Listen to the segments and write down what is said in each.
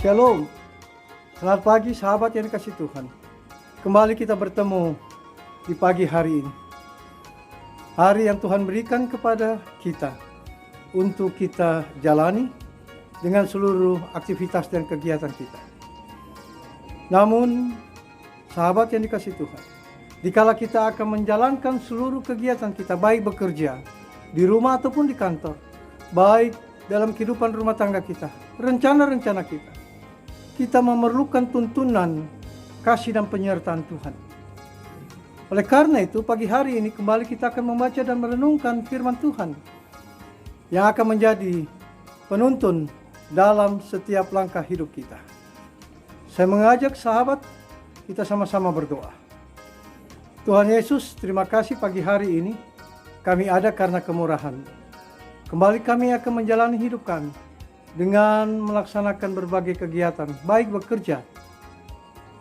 Shalom. Selamat pagi sahabat yang dikasih Tuhan. Kembali kita bertemu di pagi hari ini. Hari yang Tuhan berikan kepada kita untuk kita jalani dengan seluruh aktivitas dan kegiatan kita. Namun, sahabat yang dikasih Tuhan, dikala kita akan menjalankan seluruh kegiatan kita, baik bekerja, di rumah ataupun di kantor, baik dalam kehidupan rumah tangga kita, rencana-rencana kita memerlukan tuntunan, kasih dan penyertaan Tuhan. Oleh karena itu, pagi hari ini kembali kita akan membaca dan merenungkan firman Tuhan yang akan menjadi penuntun dalam setiap langkah hidup kita. Saya mengajak sahabat, kita sama-sama berdoa. Tuhan Yesus, terima kasih pagi hari ini kami ada karena kemurahan. Kembali kami akan menjalani hidup kami dengan melaksanakan berbagai kegiatan, baik bekerja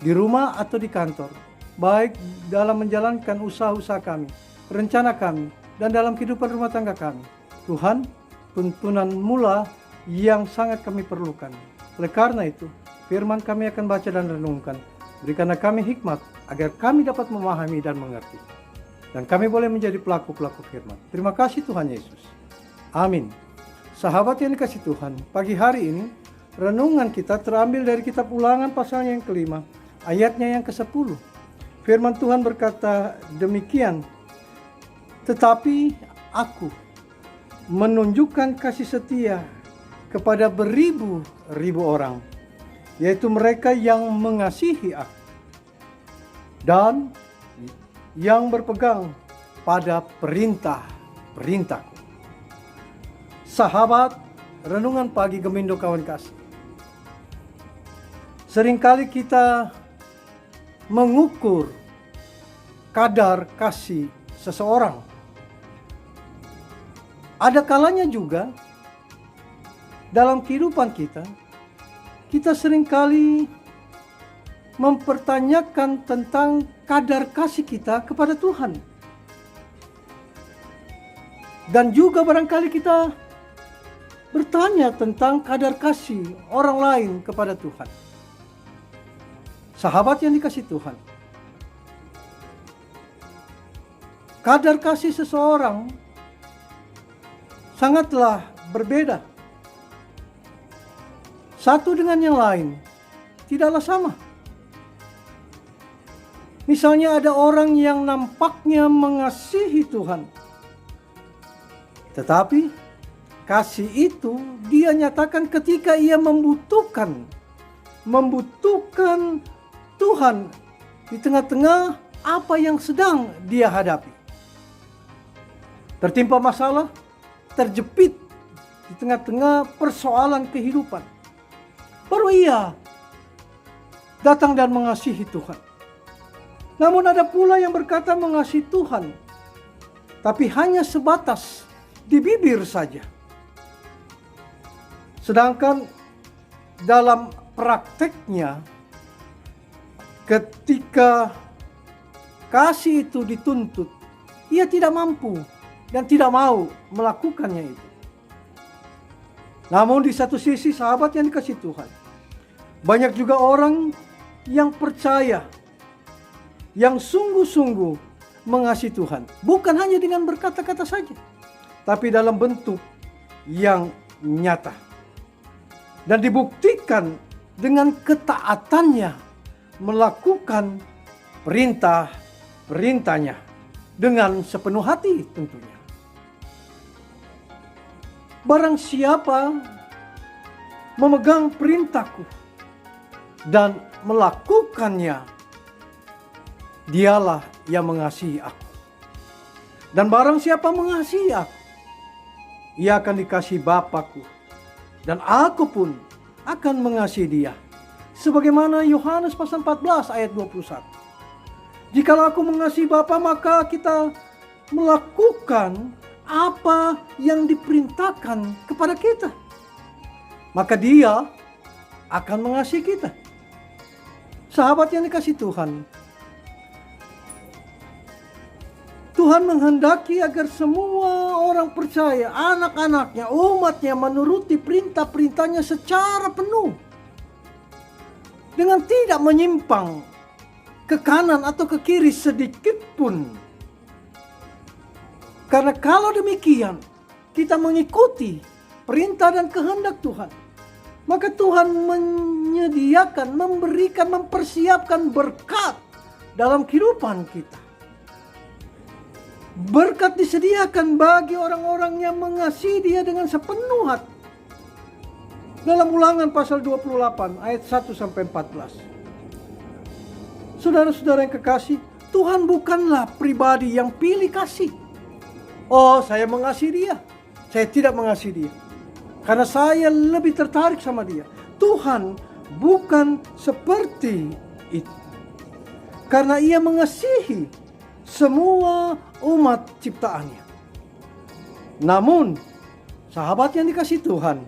di rumah atau di kantor, baik dalam menjalankan usaha-usaha kami, rencana kami, dan dalam kehidupan rumah tangga kami. Tuhan, tuntunan mula yang sangat kami perlukan. Oleh karena itu, firman kami akan baca dan renungkan. Berikanlah kami hikmat agar kami dapat memahami dan mengerti. Dan kami boleh menjadi pelaku-pelaku firman. Terima kasih Tuhan Yesus. Amin. Sahabat yang dikasih Tuhan, pagi hari ini renungan kita terambil dari kitab Ulangan pasalnya yang kelima, ayatnya yang ke-10. Firman Tuhan berkata demikian, tetapi aku menunjukkan kasih setia kepada beribu-ribu orang, yaitu mereka yang mengasihi aku dan yang berpegang pada perintah-perintahku. Sahabat, renungan pagi Gemindo kawan kasih. Seringkali kita mengukur kadar kasih seseorang. Ada kalanya juga dalam kehidupan kita seringkali mempertanyakan tentang kadar kasih kita kepada Tuhan. Dan juga barangkali kita bertanya tentang kadar kasih orang lain kepada Tuhan. Sahabat yang dikasih Tuhan, kadar kasih seseorang sangatlah berbeda. Satu dengan yang lain tidaklah sama. Misalnya ada orang yang nampaknya mengasihi Tuhan, tetapi kasih itu dia nyatakan ketika ia membutuhkan Tuhan di tengah-tengah apa yang sedang dia hadapi. Tertimpa masalah, terjepit di tengah-tengah persoalan kehidupan. Baru ia datang dan mengasihi Tuhan. Namun ada pula yang berkata mengasihi Tuhan, tapi hanya sebatas di bibir saja. Sedangkan dalam prakteknya, ketika kasih itu dituntut, ia tidak mampu dan tidak mau melakukannya itu. Namun di satu sisi sahabat yang dikasih Tuhan, banyak juga orang yang percaya, yang sungguh-sungguh mengasihi Tuhan. Bukan hanya dengan berkata-kata saja, tapi dalam bentuk yang nyata. Dan dibuktikan dengan ketaatannya melakukan perintah-perintahnya dengan sepenuh hati tentunya. Barang siapa memegang perintahku dan melakukannya, dialah yang mengasihi aku. Dan barang siapa mengasihi aku, ia akan dikasihi Bapa-Ku, dan aku pun akan mengasihi dia. Sebagaimana Yohanes pasal 14 ayat 21. Jikalau aku mengasihi Bapa, maka kita melakukan apa yang diperintahkan kepada kita. Maka dia akan mengasihi kita. Sahabat yang dikasihi Tuhan, Tuhan menghendaki agar semua orang percaya, anak-anaknya, umatnya menuruti perintah-perintahnya secara penuh. dengan tidak menyimpang ke kanan atau ke kiri sedikit pun. Karena kalau demikian, kita mengikuti perintah dan kehendak Tuhan, maka Tuhan menyediakan, memberikan, mempersiapkan berkat dalam kehidupan kita. Berkat disediakan bagi orang-orang yang mengasihi Dia dengan sepenuh hati. Dalam Ulangan pasal 28 ayat 1 sampai 14. Saudara-saudara yang kekasih, Tuhan bukanlah pribadi yang pilih kasih. Oh, saya mengasihi Dia, saya tidak mengasihi Dia karena saya lebih tertarik sama Dia. Tuhan bukan seperti itu. Karena Ia mengasihi semua umat ciptaannya. Namun, sahabat yang dikasihi Tuhan,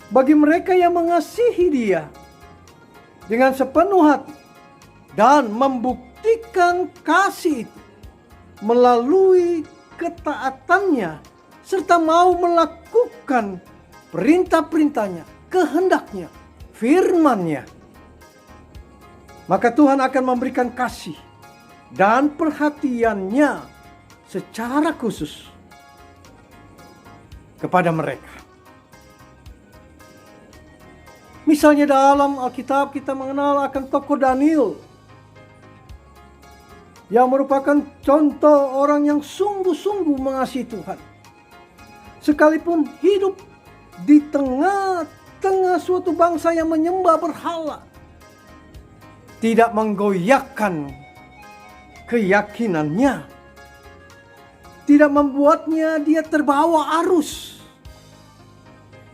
bagi mereka yang mengasihi Dia dengan sepenuh hati dan membuktikan kasih itu melalui ketaatannya serta mau melakukan perintah-perintahnya, kehendaknya, firman-Nya, maka Tuhan akan memberikan kasih dan perhatiannya secara khusus kepada mereka. Misalnya dalam Alkitab kita mengenal akan tokoh Daniel, yang merupakan contoh orang yang sungguh-sungguh mengasihi Tuhan. Sekalipun hidup di tengah-tengah suatu bangsa yang menyembah berhala, tidak menggoyahkan keyakinannya, tidak membuatnya dia terbawa arus.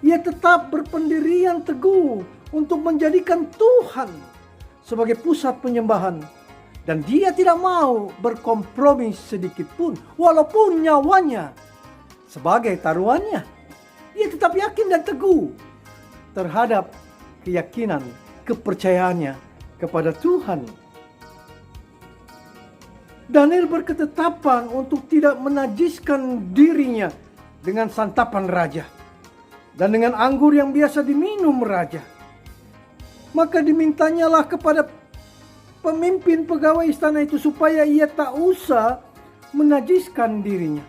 Ia tetap berpendirian teguh untuk menjadikan Tuhan sebagai pusat penyembahan. Dan dia tidak mau berkompromi sedikit pun, walaupun nyawanya sebagai taruhannya. Ia tetap yakin dan teguh terhadap keyakinan, kepercayaannya kepada Tuhan. Daniel berketetapan untuk tidak menajiskan dirinya dengan santapan raja dan dengan anggur yang biasa diminum raja. Maka dimintanyalah kepada pemimpin pegawai istana itu supaya ia tak usah menajiskan dirinya.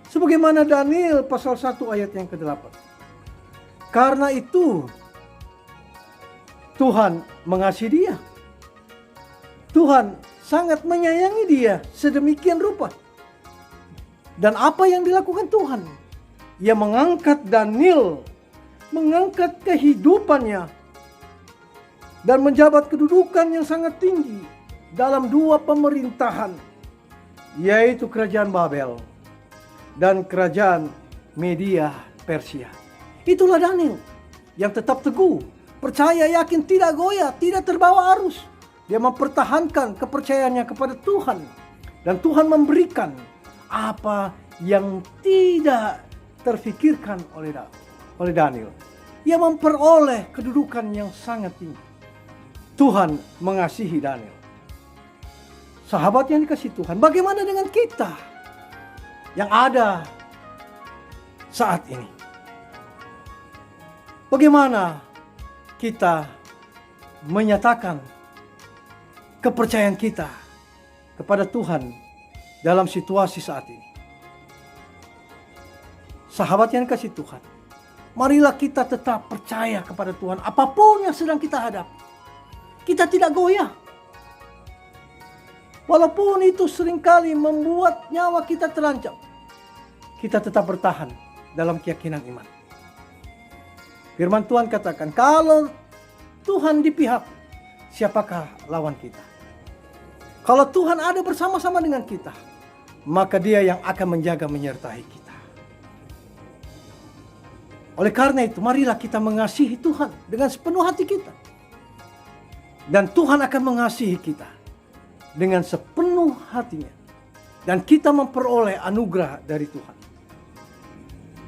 Sebagaimana Daniel pasal 1 ayat yang ke-8. Karena itu Tuhan mengasihi dia. Tuhan sangat menyayangi dia sedemikian rupa. Dan apa yang dilakukan Tuhan? Ia mengangkat Daniel, mengangkat kehidupannya, dan menjabat kedudukan yang sangat tinggi dalam dua pemerintahan, yaitu kerajaan Babel dan kerajaan Media Persia. Itulah Daniel yang tetap teguh, percaya, yakin, tidak goyah, tidak terbawa arus. Dia mempertahankan kepercayaannya kepada Tuhan, dan Tuhan memberikan apa yang tidak terfikirkan oleh Daniel. Ia memperoleh kedudukan yang sangat tinggi. Tuhan mengasihi Daniel. Sahabat yang dikasihi Tuhan, bagaimana dengan kita yang ada saat ini? Bagaimana kita menyatakan kepercayaan kita kepada Tuhan dalam situasi saat ini? Sahabat yang dikasihi Tuhan, marilah kita tetap percaya kepada Tuhan apapun yang sedang kita hadapi. Kita tidak goyah. Walaupun itu seringkali membuat nyawa kita terancam, kita tetap bertahan dalam keyakinan iman. Firman Tuhan katakan, kalau Tuhan di pihak, siapakah lawan kita? Kalau Tuhan ada bersama-sama dengan kita, maka Dia yang akan menjaga menyertai kita. Oleh karena itu, marilah kita mengasihi Tuhan dengan sepenuh hati kita. Dan Tuhan akan mengasihi kita dengan sepenuh hatinya. Dan kita memperoleh anugerah dari Tuhan.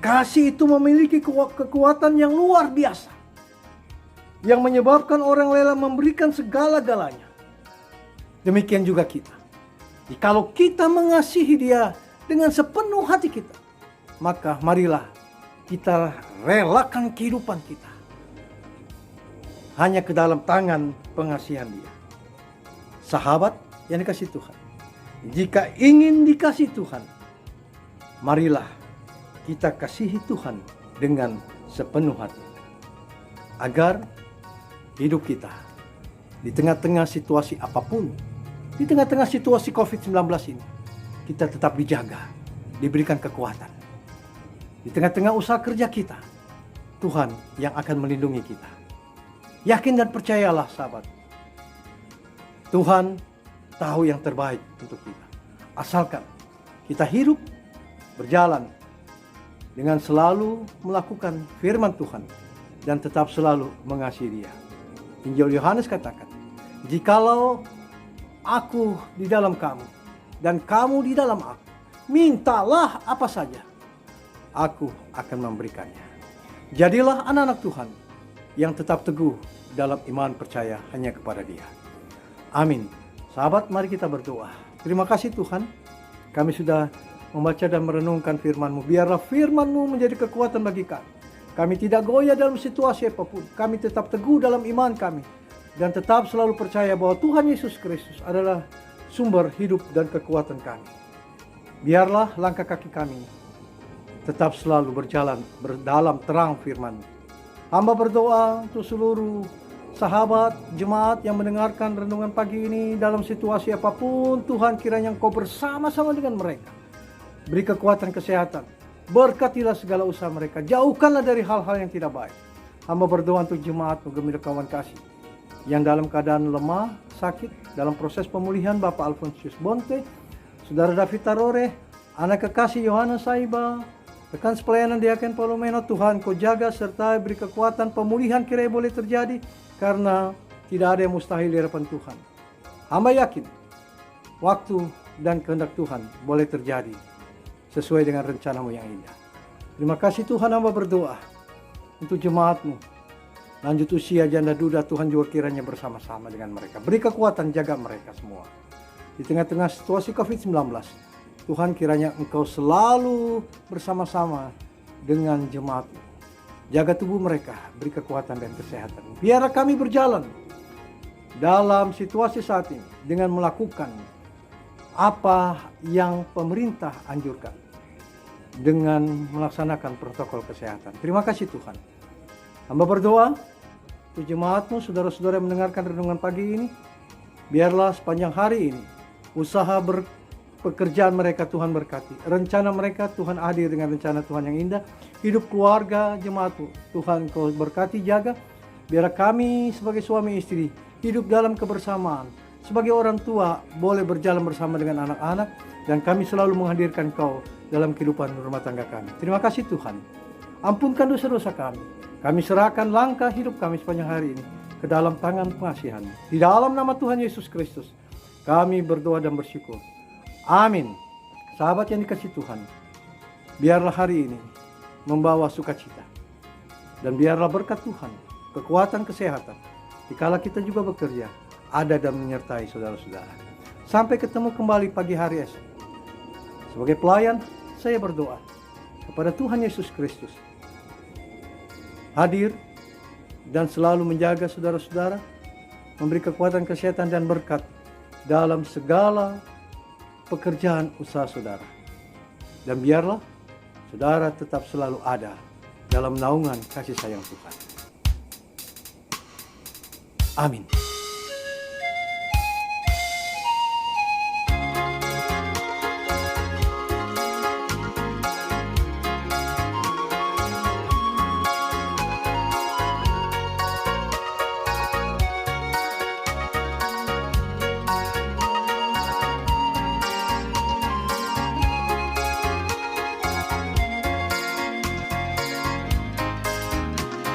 Kasih itu memiliki kekuatan yang luar biasa, yang menyebabkan orang rela memberikan segala-galanya. Demikian juga kita. Kalau kita mengasihi Dia dengan sepenuh hati kita, maka marilah kita relakan kehidupan kita. hanya ke dalam tangan pengasihan Dia. Sahabat yang dikasih Tuhan, jika ingin dikasih Tuhan, marilah kita kasihi Tuhan dengan sepenuh hati, agar hidup kita di tengah-tengah situasi apapun, di tengah-tengah situasi COVID-19 ini, kita tetap dijaga, diberikan kekuatan. Di tengah-tengah usaha kerja kita, Tuhan yang akan melindungi kita. Yakin dan percayalah sahabat, Tuhan tahu yang terbaik untuk kita. Asalkan kita hidup, berjalan dengan selalu melakukan firman Tuhan dan tetap selalu mengasihi Dia. Injil Yohanes katakan, jikalau aku di dalam kamu dan kamu di dalam aku, mintalah apa saja, aku akan memberikannya. Jadilah anak-anak Tuhan yang tetap teguh dalam iman percaya hanya kepada Dia. Amin. Sahabat, mari kita berdoa. Terima kasih Tuhan, kami sudah membaca dan merenungkan firman-Mu. Biarlah firman-Mu menjadi kekuatan bagi kami. Kami tidak goyah dalam situasi apapun. Kami tetap teguh dalam iman kami. Dan tetap selalu percaya bahwa Tuhan Yesus Kristus adalah sumber hidup dan kekuatan kami. Biarlah langkah kaki kami tetap selalu berjalan dalam terang firman-Mu. Hamba berdoa untuk seluruh sahabat, jemaat yang mendengarkan renungan pagi ini dalam situasi apapun. Tuhan, kiranya Engkau bersama-sama dengan mereka. Beri kekuatan kesehatan. Berkatilah segala usaha mereka. Jauhkanlah dari hal-hal yang tidak baik. Hamba berdoa untuk jemaat-Mu, Gembira Kawan Kasih, yang dalam keadaan lemah, sakit, dalam proses pemulihan, Bapak Alfonsius Bonte, Saudara David Tarore, anak kekasih Yohanes Saiba, rekan pelayanan Diaken Palomeno. Tuhan, Kau jaga serta beri kekuatan pemulihan kiranya boleh terjadi, karena tidak ada yang mustahil di hadapan Tuhan. Hamba yakin waktu dan kehendak Tuhan boleh terjadi sesuai dengan rencana-Mu yang indah. Terima kasih Tuhan, hamba berdoa untuk jemaat-Mu. Lanjut usia janda duda, Tuhan juga kiranya bersama-sama dengan mereka. Beri kekuatan, jaga mereka semua. Di tengah-tengah situasi COVID-19, Tuhan kiranya Engkau selalu bersama-sama dengan jemaat-Mu. Jaga tubuh mereka, beri kekuatan dan kesehatan. Biarlah kami berjalan dalam situasi saat ini dengan melakukan apa yang pemerintah anjurkan, dengan melaksanakan protokol kesehatan. Terima kasih Tuhan. Hamba berdoa untuk jemaat-Mu, saudara-saudara yang mendengarkan renungan pagi ini. Biarlah sepanjang hari ini usaha pekerjaan mereka Tuhan berkati. Rencana mereka Tuhan hadir dengan rencana Tuhan yang indah. Hidup keluarga jemaat-Mu Tuhan Kau berkati, jaga. Biarlah kami sebagai suami istri hidup dalam kebersamaan. Sebagai orang tua boleh berjalan bersama dengan anak-anak. Dan kami selalu menghadirkan Kau dalam kehidupan rumah tangga kami. Terima kasih Tuhan. Ampunkan dosa-dosa kami. Kami serahkan langkah hidup kami sepanjang hari ini ke dalam tangan pengasihan. Di dalam nama Tuhan Yesus Kristus kami berdoa dan bersyukur. Amin. Sahabat yang dikasih Tuhan, biarlah hari ini membawa sukacita. Dan biarlah berkat Tuhan, kekuatan kesehatan, dikala kita juga bekerja, ada dan menyertai saudara-saudara. Sampai ketemu kembali pagi hari esok. Sebagai pelayan, saya berdoa kepada Tuhan Yesus Kristus hadir dan selalu menjaga saudara-saudara, memberi kekuatan kesehatan dan berkat dalam segala pekerjaan usaha saudara. Dan biarlah saudara tetap selalu ada dalam naungan kasih sayang Tuhan. Amin.